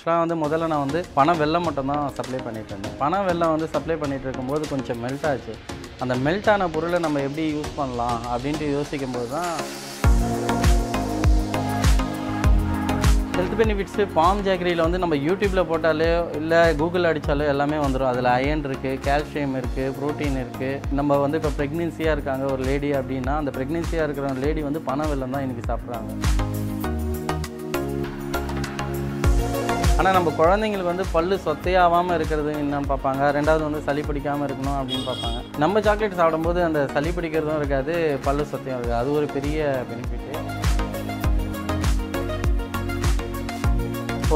ஆக்சுவலாக வந்து முதல்ல நான் வந்து பனை வெல்லம் மட்டும் தான் சப்ளை பண்ணிட்டு இருந்தேன். பனை வெல்லம் வந்து சப்ளை பண்ணிட்டு இருக்கும்போது கொஞ்சம் மெல்ட் ஆச்சு. அந்த மெல்ட் ஆன பொருளை நம்ம எப்படி யூஸ் பண்ணலாம் அப்படின்ட்டு யோசிக்கும் போது தான் ஹெல்த் பெனிஃபிட்ஸு பாம் ஜாகரியில் வந்து நம்ம யூடியூப்பில் போட்டாலே இல்லை கூகுள் அடித்தாலோ எல்லாமே வந்துடும். அதில் அயன் இருக்குது, கால்சியம் இருக்குது, ப்ரோட்டீன் இருக்குது. நம்ம வந்து இப்போ ப்ரெக்னென்சியாக இருக்காங்க ஒரு லேடி அப்படின்னா அந்த ப்ரெக்னென்சியாக இருக்கிற லேடி வந்து பனை வெல்லம் தான் இன்றைக்கி சாப்பிட்றாங்க. ஆனால் நம்ம குழந்தைங்களுக்கு வந்து பல்லு சொத்தையாகாமல் இருக்கிறது என்னன்னு பார்ப்பாங்க. ரெண்டாவது வந்து சளி பிடிக்காமல் இருக்கணும் அப்படின்னு பார்ப்பாங்க. நம்ம சாக்லேட் சாப்பிடும்போது அந்த சளி பிடிக்கிறதும் இருக்காது, பல்லு சொத்தையும் இருக்காது. அது ஒரு பெரிய பெனிஃபிட்டு.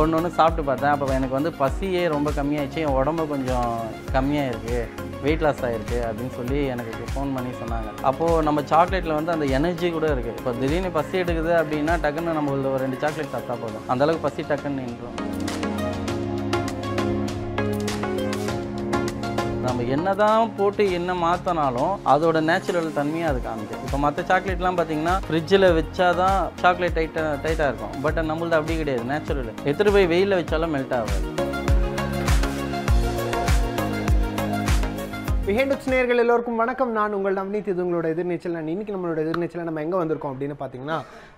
ஒன்று சாப்பிட்டு பார்த்தேன். அப்போ எனக்கு வந்து பசியே ரொம்ப கம்மியாகிடுச்சு, என் உடம்பு கொஞ்சம் கம்மியாக இருக்குது, வெயிட் லாஸ் ஆகிருக்கு அப்படின்னு சொல்லி எனக்கு ஃபோன் பண்ணி சொன்னாங்க. அப்போது நம்ம சாக்லேட்டில் வந்து அந்த எனர்ஜி கூட இருக்குது. இப்போ திடீர்னு பசி எடுக்குது அப்படின்னா டக்குன்னு நம்ம ஒரு 2 சாக்லேட் சாப்பிட்டா போதும், அந்தளவுக்கு பசி டக்குன்னு நின்றோம். நம்ம என்ன தான் போட்டு என்ன மாற்றினாலும் அதோட நேச்சுரல் தன்மையாக அது காமிக்கும். இப்போ மற்ற சாக்லேட்லாம் பார்த்தீங்கன்னா ஃப்ரிட்ஜில் வச்சா தான் சாக்லேட் டைட்டாக இருக்கும். பட் நம்மளது அப்படி கிடையாது, நேச்சுரல். எடுத்துகிட்டு போய் வெயிலில் வச்சாலும் மெல்ட் ஆகாது. விஹேண்டுக்ஸ் நேயர்கள் எல்லோருக்கும் வணக்கம். நான் உங்கள் நவநீத். இது உங்களோட எதிர்நீச்சல். நான் இன்றைக்கி நம்மளோட எதிர்நீச்சலில் நம்ம எங்கே வந்திருக்கோம் அப்படின்னு பார்த்தீங்கன்னா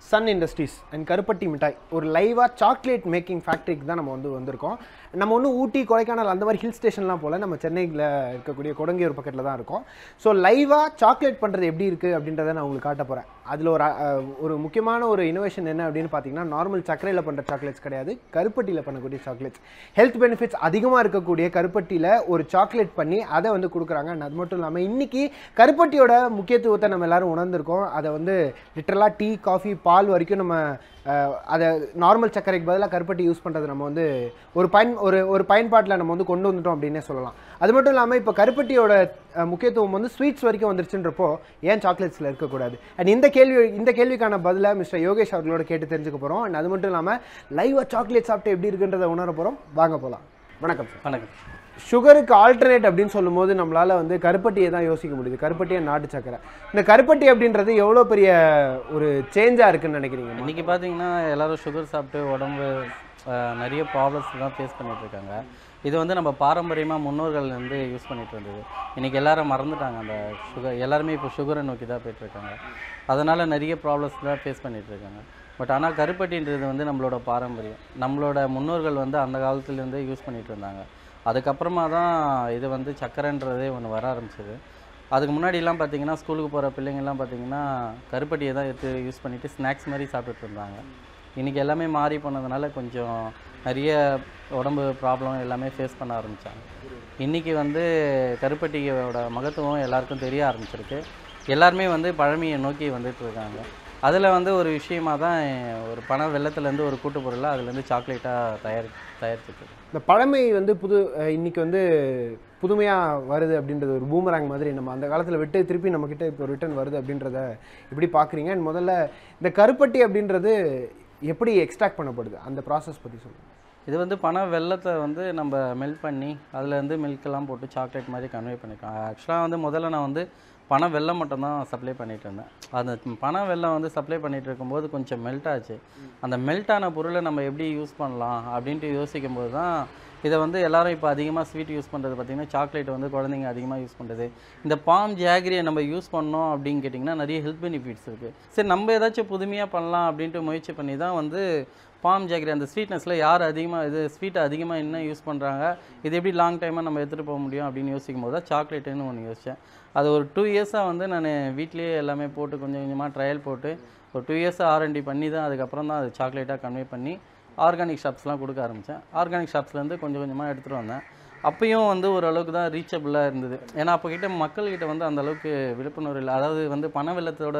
சன் இண்டஸ்ட்ரீஸ் அண்ட் கருப்பட்டி மிட்டாய் ஒரு லைவாக சாக்லேட் மேக்கிங் ஃபேக்ட்ரிக்கு தான் நம்ம வந்திருக்கோம். நம்ம ஒன்றும் ஊட்டி, கொடைக்கானல் அந்த மாதிரி ஹில் ஸ்டேஷன்லாம் போல் நம்ம சென்னையில் இருக்கக்கூடிய கொடங்கியூர் பக்கத்தில் தான் இருக்கோம். ஸோ லைவாக சாக்லேட் பண்ணுறது எப்படி இருக்குது அப்படின்றத நான் உங்களுக்கு காட்ட போகிறேன். அதில் ஒரு முக்கியமான ஒரு இனோவேஷன் என்ன அப்படின்னு பார்த்தீங்கன்னா நார்மல் சர்க்கரையில் பண்ணுற சாக்லேட்ஸ் கிடையாது, கருப்பட்டியில் பண்ணக்கூடிய சாக்லேட்ஸ். ஹெல்த் பெனிஃபிட்ஸ் அதிகமாக இருக்கக்கூடிய கருப்பட்டியில் ஒரு சாக்லேட் பண்ணி அதை வந்து கொடுக்குறாங்க. அது மட்டும் இல்லாமல் இன்றைக்கி கருப்பட்டியோட முக்கியத்துவத்தை நம்ம எல்லோரும் உணர்ந்திருக்கோம். அதை வந்து லிட்டரலாக டீ, காஃபி, பால் வரைக்கும் நம்ம அதை நார்மல் சர்க்கரைக்கு பதிலாக கருப்பட்டி யூஸ் பண்ணுறது நம்ம வந்து ஒரு பயன்பாட்டில் நம்ம வந்து கொண்டு வந்துட்டோம் அப்படின்னே சொல்லலாம். அது மட்டும் இல்லாமல் இப்போ கருப்பட்டியோட முக்கியத்துவம் வந்து ஸ்வீட்ஸ் வரைக்கும் வந்துருச்சுன்றப்போ ஏன் சாக்லேட்ஸில் இருக்கக்கூடாது? அண்ட் இந்த கேள்விக்கான பதிலை மிஸ்டர் யோகேஷ் அவர்களோட கேட்டு தெரிஞ்சுக்க போகிறோம். அண்ட் அது மட்டும் இல்லாமல் லைவாக சாக்லேட் சாப்பிட்டு எப்படி இருக்குன்றதை உணர போகிறோம். வாங்க போகலாம். வணக்கம் சார். வணக்கம். சுகருக்கு ஆல்டர்னேட் அப்படின்னு சொல்லும்போது நம்மளால் வந்து கருப்பட்டியை தான் யோசிக்க முடியுது. கருப்பட்டியை நாட்டு சக்கரை. இந்த கருப்பட்டி அப்படின்றது எவ்வளோ பெரிய ஒரு சேஞ்சாக இருக்குன்னு நினைக்கிறீங்க? இன்றைக்கி பார்த்தீங்கன்னா எல்லோரும் சுகர் சாப்பிட்டு உடம்பு நிறைய ப்ராப்ளம்ஸ் தான் ஃபேஸ் பண்ணிகிட்ருக்காங்க. இது வந்து நம்ம பாரம்பரியமாக முன்னோர்கள் வந்து யூஸ் பண்ணிகிட்டு இருந்தது. இன்றைக்கி எல்லோரும் மறந்துட்டாங்க அந்த சுகர். எல்லாருமே இப்போ சுகரை நோக்கி தான் போய்ட்டுருக்காங்க. அதனால் நிறைய ப்ராப்ளம்ஸ் தான் ஃபேஸ் பண்ணிகிட்ருக்காங்க. பட் ஆனால் கருப்பட்டின்றது வந்து நம்மளோட பாரம்பரியம். நம்மளோட முன்னோர்கள் வந்து அந்த காலத்துலேருந்தே யூஸ் பண்ணிகிட்டு இருந்தாங்க. அதுக்கப்புறமா தான் இது வந்து சக்கரைன்றதே ஒன்று வர ஆரம்பிச்சிது. அதுக்கு முன்னாடிலாம் பார்த்திங்கன்னா ஸ்கூலுக்கு போகிற பிள்ளைங்கள்லாம் பார்த்திங்கன்னா கருப்பட்டியை தான் எடுத்து யூஸ் பண்ணிவிட்டு ஸ்நாக்ஸ் மாதிரி சாப்பிட்டுட்டு இருந்தாங்க. இன்றைக்கி எல்லாமே மாறி போனதுனால கொஞ்சம் நிறைய உடம்பு ப்ராப்ளம் எல்லாமே ஃபேஸ் பண்ண ஆரம்பித்தாங்க. இன்றைக்கி வந்து கருப்பட்டியோட மகத்துவம் எல்லாருக்கும் தெரிய ஆரம்பிச்சிருக்கு. எல்லாருமே வந்து பழமையை நோக்கி வந்துட்டுருக்காங்க. அதில் வந்து ஒரு விஷயமாக தான் ஒரு பனை வெல்லத்துலேருந்து ஒரு கூட்டு பொருளாக அதுலேருந்து சாக்லேட்டாக தயாரிச்சிருக்கு. இந்த பழமை வந்து இன்றைக்கி வந்து புதுமையாக வருது அப்படின்றது ஒரு பூமராங் மாதிரி நம்ம அந்த காலத்தில் விட்டு திருப்பி நம்மக்கிட்ட இப்போ ரிட்டர்ன் வருது அப்படின்றத எப்படி பார்க்குறீங்க? அண்ட் முதல்ல இந்த கருப்பட்டி அப்படின்றது எப்படி எக்ஸ்ட்ராக்ட் பண்ணப்படுது, அந்த ப்ராசஸ் பற்றி சொல்லுங்கள். இது வந்து பனை வெல்லத்தை வந்து நம்ம மெல்ட் பண்ணி அதுலேருந்து மில்கெல்லாம் போட்டு சாக்லேட் மாதிரி கன்வே பண்ணியிருக்கோம். ஆக்சுவலாக வந்து முதல்ல நான் வந்து பனை வெல்லம் மட்டும் தான் சப்ளை பண்ணிகிட்டு இருந்தேன். அந்த பனை வெல்லம் வந்து சப்ளை பண்ணிகிட்டு இருக்கும்போது கொஞ்சம் மெல்ட் ஆச்சு. அந்த மெல்ட் ஆன பொருளை நம்ம எப்படி யூஸ் பண்ணலாம் அப்படின்ட்டு யோசிக்கும் போது தான் இதை வந்து எல்லோரும் இப்போ அதிகமாக ஸ்வீட் யூஸ் பண்ணுறது பார்த்திங்கன்னா சாக்லேட் வந்து குழந்தைங்க அதிகமாக யூஸ் பண்ணுறது. இந்த பாம் ஜாகரியை நம்ம யூஸ் பண்ணோம் அப்படின்னு கேட்டிங்கன்னா நிறைய ஹெல்த் பெனிஃபிட்ஸ் இருக்குது. சரி, நம்ம ஏதாச்சும் புதுமையாக பண்ணலாம் அப்படின்ட்டு முயற்சி பண்ணி தான் வந்து பாம் ஜாகரி அந்த ஸ்வீட்னஸில் யார் அதிகமாக இது ஸ்வீட்டை அதிகமாக என்ன யூஸ் பண்ணுறாங்க, இது எப்படி லாங் டைமாக நம்ம எடுத்துகிட்டு போக முடியும் அப்படின்னு யோசிக்கும் போது தான் சாக்லேட்டுன்னு ஒன்று யோசித்தேன். அது ஒரு 2 இயர்ஸாக வந்து நான் வீட்லேயே எல்லாமே போட்டு கொஞ்சம் கொஞ்சமாக ட்ரையல் போட்டு ஒரு 2 இயர்ஸாக R&D பண்ணி தான் அதுக்கப்புறம் தான் அது சாக்லேட்டாக கன்வே பண்ணி ஆர்கானிக் ஷாப்ஸ்லாம் கொடுக்க ஆரம்பித்தேன். ஆர்கானிக் ஷாப்ஸ்லேருந்து கொஞ்சம் கொஞ்சமாக எடுத்துகிட்டு வந்தேன். அப்பயும் வந்து ஓரளவுக்கு தான் ரீச்சபிளாக இருந்தது. ஏன்னா அப்போக்கிட்ட மக்கள்கிட்ட வந்து அந்தளவுக்கு விழிப்புணர்வு இல்லை. அதாவது வந்து பனை வெல்லத்தோட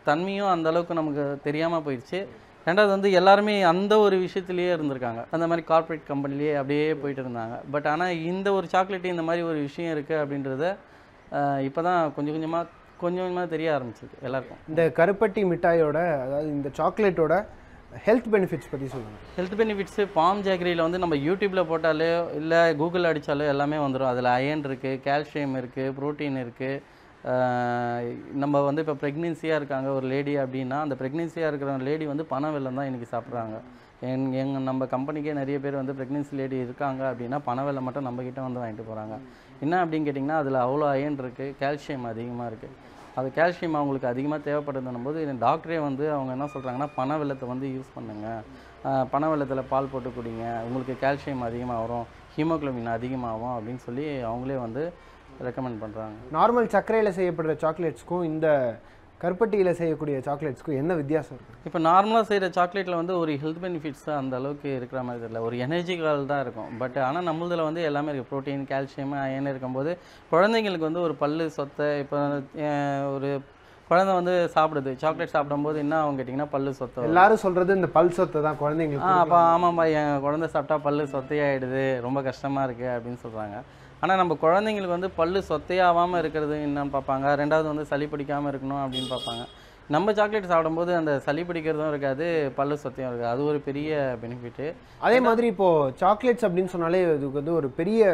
தன்மையும் அந்தளவுக்கு நமக்கு தெரியாமல் போயிடுச்சு. ரெண்டாவது வந்து எல்லாருமே அந்த ஒரு விஷயத்துலேயே இருந்திருக்காங்க. அந்த மாதிரி கார்ப்பரேட் கம்பெனிலேயே அப்படியே போயிட்டு இருந்தாங்க. பட் ஆனால் இந்த ஒரு சாக்லேட்டு இந்த மாதிரி ஒரு விஷயம் இருக்குது அப்படின்றத இப்போ தான் கொஞ்சம் கொஞ்சமாக தெரிய ஆரம்பிச்சிருக்கு எல்லாருக்கும். இந்த கருப்பட்டி மிட்டாயோட அதாவது இந்த சாக்லேட்டோட ஹெல்த் பெனிஃபிட்ஸ் பற்றி சொல்லுங்கள். ஹெல்த் பெனிஃபிட்ஸு பாம் ஜாகரியில் வந்து நம்ம யூடியூப்பில் போட்டாலே இல்லை கூகுள் அடித்தாலோ எல்லாமே வந்துடும். அதில் அயன் இருக்குது, கால்சியம் இருக்குது, ப்ரோட்டீன் இருக்குது. நம்ம வந்து இப்போ ப்ரெக்னென்சியாக இருக்காங்க ஒரு லேடி அப்படின்னா அந்த ப்ரெக்னென்சியாக இருக்கிற லேடி வந்து பனை வெல்லம் தான் இன்றைக்கி சாப்பிட்றாங்க. நம்ம கம்பெனிக்கே நிறைய பேர் வந்து ப்ரெக்னென்சி லேடி இருக்காங்க அப்படின்னா பனை வெல்லம் மட்டும் நம்மக்கிட்ட வந்து வாங்கிட்டு போகிறாங்க. என்ன அப்படின்னு கேட்டிங்கன்னா அதில் அவ்வளோ அயன் இருக்குது, கால்சியம் அதிகமாக இருக்குது. அது கால்சியம் அவங்களுக்கு அதிகமாக தேவைப்படுதுன்னும் போது டாக்டரே வந்து அவங்க என்ன சொல்கிறாங்கன்னா பனை வெல்லத்தை வந்து யூஸ் பண்ணுங்கள், பனை வெல்லத்தில் பால் போட்டு குடிங்க, உங்களுக்கு கால்சியம் அதிகமாக வரும், ஹீமோக்ளோபின் அதிகமாகும் அப்படின்னு சொல்லி அவங்களே வந்து ரெக்கமெண்ட் பண்ணுறாங்க. நார்மல் சர்க்கரையில் செய்யப்படுற சாக்லேட்ஸ்க்கும் இந்த கருப்பட்டியில் செய்யக்கூடிய சாக்லேட்ஸ்க்கும் என்ன வித்தியாசம் இருக்குது? இப்போ நார்மலாக செய்கிற சாக்லேட்டில் வந்து ஒரு ஹெல்த் பெனிஃபிட்ஸ் தான் அந்த அளவுக்கு இருக்கிற மாதிரி தெரியல, ஒரு எனர்ஜிக்கல் தான் இருக்கும். பட் ஆனால் நம்மளதில் வந்து எல்லாமே இருக்குது, ப்ரோட்டீன், கால்சியம், அயன் இருக்கும்போது குழந்தைங்களுக்கு வந்து ஒரு பல்லு சொத்தை. இப்போ ஒரு குழந்தை வந்து சாப்பிடுது, சாக்லேட் சாப்பிடும்போது என்ன அவங்க கேட்டிங்கன்னா பல்லு சொத்தை. எல்லாரும் சொல்கிறது இந்த பல் சொத்தை தான் குழந்தைங்களுக்கு. அப்போ ஆமாம்ப்பா என் குழந்தை சாப்பிட்டா பல்லு சொத்தையாகிடுது, ரொம்ப கஷ்டமாக இருக்குது அப்படின்னு சொல்கிறாங்க. ஆனால் நம்ம குழந்தைங்களுக்கு வந்து பல்லு சொத்தையாகாமல் இருக்கிறது என்னன்னு பார்ப்பாங்க, ரெண்டாவது வந்து சளி பிடிக்காமல் இருக்கணும் அப்படின்னு பார்ப்பாங்க. நம்ம சாக்லேட் சாப்பிடும்போது அந்த சளி பிடிக்கிறதும் இருக்காது, பல்லு சொத்தையும் இருக்காது, அது ஒரு பெரிய பெனிஃபிட்டு. அதே மாதிரி இப்போது சாக்லேட்ஸ் அப்படின்னு சொன்னாலே இதுக்கு வந்து ஒரு பெரிய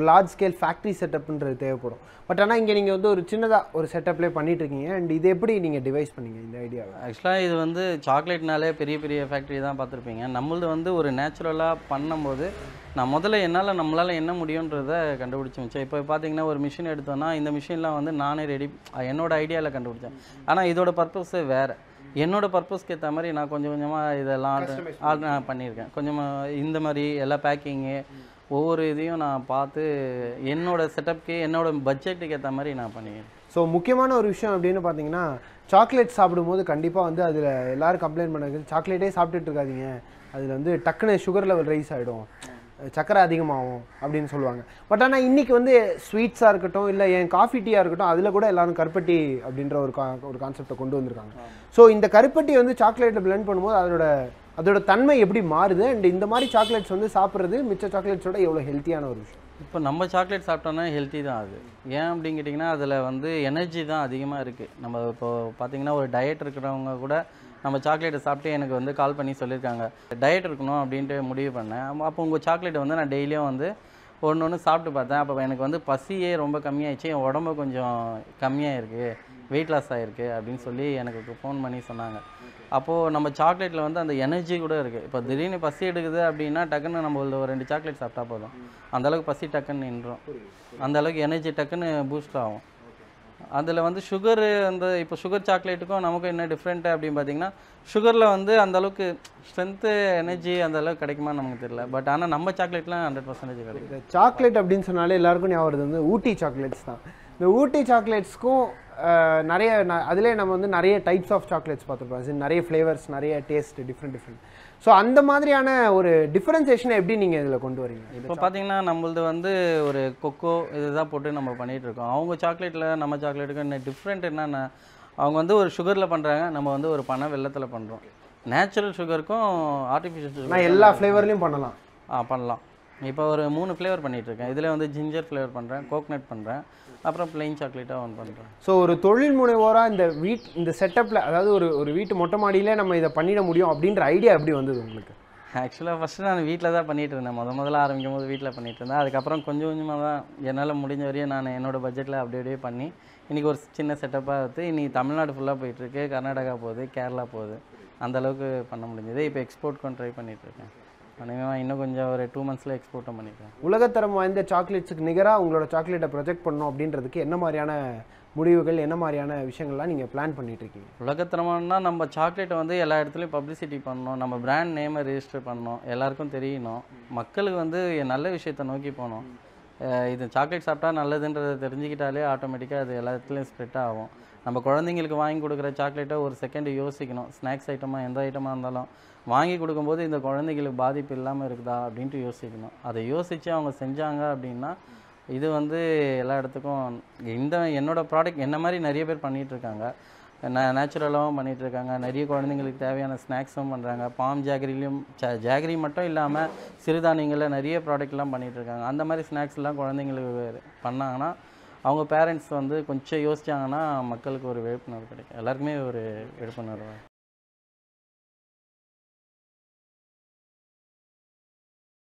லார்ஜ் ஸ்கேல் ஃபேக்ட்ரி செட்டப்ன்றது தேவைப்படும். பட் ஆனால் இங்கே நீங்கள் வந்து ஒரு சின்னதாக ஒரு செட்டப்லேயே பண்ணிட்டுருக்கீங்க. அண்ட் இது எப்படி நீங்கள் டிவைஸ் பண்ணீங்க இந்த ஐடியாவை? ஆக்சுவலாக இது வந்து சாக்லேட்னாலே பெரிய பெரிய ஃபேக்ட்ரி தான் பார்த்துருப்பீங்க. நம்மளது வந்து ஒரு நேச்சுரலாக பண்ணும்போது நான் முதல்ல நம்மளால் என்ன முடியுன்றதை கண்டுபிடிச்சி வச்சேன். இப்போ பார்த்தீங்கன்னா ஒரு மிஷின் எடுத்தோன்னா இந்த மிஷின்லாம் வந்து நானே என்னோட ஐடியாவில் கண்டுபிடிச்சேன். ஆனால் இதோட பர்பஸு வேறு. என்னோட பர்பஸ்க்கு ஏற்ற மாதிரி நான் கொஞ்சம் கொஞ்சமாக இதெல்லாம் பண்ணியிருக்கேன். கொஞ்சமாக இந்த மாதிரி எல்லா பேக்கிங்கு ஒவ்வொரு இதையும் நான் பார்த்து என்னோட செட்டப்க்கு என்னோட பட்ஜெட்டுக்கு ஏற்ற மாதிரி நான் பண்ணிக்கிறேன். ஸோ முக்கியமான ஒரு விஷயம் அப்படின்னு பார்த்தீங்கன்னா சாக்லேட் சாப்பிடும்போது கண்டிப்பாக வந்து அதில் எல்லோரும் கம்ப்ளைண்ட் பண்ணது, சாக்லேட்டே சாப்பிட்டுட்டு இருக்காதீங்க, அதில் வந்து டக்குன்னு சுகர் லெவல் ரைஸ் ஆகிடும், சக்கரை அதிகமாகும் அப்படின்னு சொல்லுவாங்க. பட் ஆனால் இன்றைக்கி வந்து ஸ்வீட்ஸாக இருக்கட்டும் இல்லை என் காஃபி டீயாக இருக்கட்டும் அதில் கூட எல்லோரும் கருப்பட்டி அப்படின்ற ஒரு கான்செப்டை கொண்டு வந்திருக்காங்க. ஸோ இந்த கருப்பட்டி வந்து சாக்லேட்டில் பிளெண்ட் பண்ணும்போது அதோட தன்மை எப்படி மாறுது? அண்ட் இந்த மாதிரி சாக்லேட்ஸ் வந்து சாப்பிட்றது மிச்ச சாக்லேட்ஸோட எவ்வளோ ஹெல்த்தியான ஒரு விஷயம்? இப்போ நம்ம சாக்லேட் சாப்பிட்டோன்னா ஹெல்த்தி தான் அது. ஏன் அப்படின்னு கேட்டிங்கன்னா அதில் வந்து எனர்ஜி தான் அதிகமாக இருக்குது. நம்ம இப்போது பார்த்திங்கன்னா ஒரு டயட் இருக்கிறவங்க கூட நம்ம சாக்லேட்டை சாப்பிட்டு எனக்கு வந்து கால் பண்ணி சொல்லியிருக்காங்க, டயட் இருக்கணும் அப்படின்ட்டு முடிவு பண்ணேன். அப்போ உங்கள் சாக்லேட்டை வந்து நான் டெய்லியும் வந்து ஒன்று சாப்பிட்டு பார்த்தேன். அப்போ எனக்கு வந்து பசியே ரொம்ப கம்மியாகிடுச்சு, என் உடம்பு கொஞ்சம் கம்மியாக இருக்குது, வெயிட் லாஸ் ஆகிருக்கு அப்படின்னு சொல்லி எனக்கு ஃபோன் பண்ணி சொன்னாங்க. அப்போது நம்ம சாக்லேட்டில் வந்து அந்த எனர்ஜி கூட இருக்குது. இப்போ திடீர்னு பசி எடுக்குது அப்படின்னா டக்குன்னு நம்ம ஒரு 2 சாக்லேட் சாப்பிட்டா போதும், அந்தளவுக்கு பசி டக்குன்னு நின்றோம், அந்தளவுக்கு எனர்ஜி டக்குன்னு பூஸ்ட் ஆகும். அதில் வந்து சுகரு இப்போ சுகர் சாக்லேட்டுக்கும் நமக்கும் என்ன டிஃப்ரெண்ட்டு அப்படின்னு பார்த்தீங்கன்னா சுகரில் வந்து அந்தளவுக்கு ஸ்ட்ரென்த்து எனர்ஜி அந்தளவுக்கு கிடைக்குமான்னு நமக்கு தெரியல. பட் ஆனால் நம்ம சாக்லேட்லாம் 100% கிடைக்கும். சாக்லேட் அப்படின்னு சொன்னாலே எல்லாருக்கும் ஞாபகம் வருது வந்து ஊட்டி சாக்லேட்ஸ் தான். இந்த ஊட்டி சாக்லேட்ஸ்க்கும் நிறைய அதிலே நம்ம வந்து நிறைய டைப்ஸ் ஆஃப் சாக்லேட்ஸ் பார்த்துருப்போம், நிறைய ஃப்ளேவர்ஸ், நிறைய டேஸ்ட், டிஃப்ரெண்ட். ஸோ அந்த மாதிரியான ஒரு டிஃப்ரென்சேஷனை எப்படி நீங்கள் இதில் கொண்டு வரீங்க? இப்போ பார்த்தீங்கன்னா நம்மளது வந்து ஒரு கொக்கோ இதுதான் போட்டு நம்ம பண்ணிகிட்ருக்கோம். அவங்க சாக்லேட்டில் நம்ம சாக்லேட்டுக்கு என்ன டிஃப்ரெண்ட் என்னென்னா அவங்க வந்து ஒரு சுகரில் பண்ணுறாங்க, நம்ம வந்து ஒரு பனை வெல்லத்தில் பண்ணுறோம். நேச்சுரல் சுகருக்கும் ஆர்டிஃபிஷியல் சுகர் எல்லா ஃப்ளேவர்லையும் பண்ணலாம். பண்ணலாம். இப்போ ஒரு 3 ஃப்ளேவர் பண்ணிகிட்ருக்கேன். இதில் வந்து ஜிஞ்சர் ஃப்ளேவர் பண்ணுறேன், கோக்னட் பண்ணுறேன், அப்புறம் பிளெயின் சாக்லேட்டாக ஒன்று பண்ணுறேன். ஸோ ஒரு தொழில் முனைவோராக இந்த செட்டப்பில், அதாவது ஒரு வீட்டு மொட்டை மாடியிலே நம்ம இதை பண்ணிட முடியும் அப்படின்ற ஐடியா எப்படி வந்தது உங்களுக்கு? ஆக்சுவலாக ஃபஸ்ட்டு நான் வீட்டில் தான் பண்ணிகிட்டு இருந்தேன். முதல்ல ஆரம்பிக்கும் போது வீட்டில் பண்ணிகிட்டு இருந்தேன். அதுக்கப்புறம் கொஞ்சம் கொஞ்சமாக தான் என்னால் முடிஞ்ச வரையும் நான் என்னோடய பட்ஜெட்டில் அப்படியே பண்ணி இன்றைக்கி ஒரு சின்ன செட்டப்பாக எடுத்து இன்றைக்கி தமிழ்நாடு ஃபுல்லாக போயிட்டுருக்கு, கர்நாடகா போகுது, கேரளா போகுது, அந்தளவுக்கு பண்ண முடிஞ்சது. இப்போ எக்ஸ்போர்ட்க்கும் ட்ரை பண்ணிகிட்ருக்கேன். இன்னும் கொஞ்சம் ஒரு 2 monthsல எக்ஸ்போர்ட்டும் பண்ணிக்கிறேன். உலகத்தரம் வாய்ந்த சாக்லேட்ஸுக்கு நிகராக உங்களோட சாக்லேட்டை ப்ரொஜெக்ட் பண்ணணும் அப்படின்றதுக்கு என்ன மாதிரியான முடிவுகள், என்ன மாதிரியான விஷயங்கள்லாம் நீங்கள் பிளான் பண்ணிகிட்ருக்கீங்க? உலகத்தரமானா நம்ம சாக்லேட்டை வந்து எல்லா இடத்துலையும் பப்ளிசிட்டி பண்ணணும், நம்ம பிராண்ட் நேமை ரெஜிஸ்டர் பண்ணணும், எல்லாருக்கும் தெரியணும், மக்களுக்கு வந்து நல்ல விஷயத்தை நோக்கி போகணும். இது சாக்லேட் சாப்பிட்டா நல்லதுன்றதை தெரிஞ்சுக்கிட்டாலே ஆட்டோமேட்டிக்காக அது எல்லா இடத்துலையும் ஸ்ப்ரெட் ஆகும். நம்ம குழந்தைங்களுக்கு வாங்கி கொடுக்குற சாக்லேட்டை ஒரு செகண்ட் யோசிக்கணும். ஸ்நாக்ஸ் ஐட்டமாக எந்த ஐட்டமாக இருந்தாலும் வாங்கி கொடுக்கும்போது இந்த குழந்தைங்களுக்கு பாதிப்பு இல்லாமல் இருக்குதா அப்படின்ட்டு யோசிக்கணும். அதை யோசித்து அவங்க செஞ்சாங்க அப்படின்னா இது வந்து எல்லா இடத்துக்கும் என்னோடய ப்ராடக்ட் என்ன மாதிரி நிறைய பேர் பண்ணிகிட்ருக்காங்க, நேச்சுரலாகவும் பண்ணிகிட்ருக்காங்க. நிறைய குழந்தைங்களுக்கு தேவையான ஸ்நாக்ஸும் பண்ணுறாங்க. பாம் ஜாகரிலையும் ஜாகரி மட்டும் இல்லாமல் சிறுதானியங்களில் நிறைய ப்ராடக்ட்லாம் பண்ணிகிட்ருக்காங்க. அந்த மாதிரி ஸ்நாக்ஸ்லாம் குழந்தைங்களுக்கு பண்ணாங்கன்னா அவங்க பேரண்ட்ஸ் வந்து கொஞ்சம் யோசிச்சாங்கன்னா மக்களுக்கு ஒரு விழிப்புணர்வு கிடைக்கும், எல்லாருக்குமே ஒரு விழிப்புணர்வு.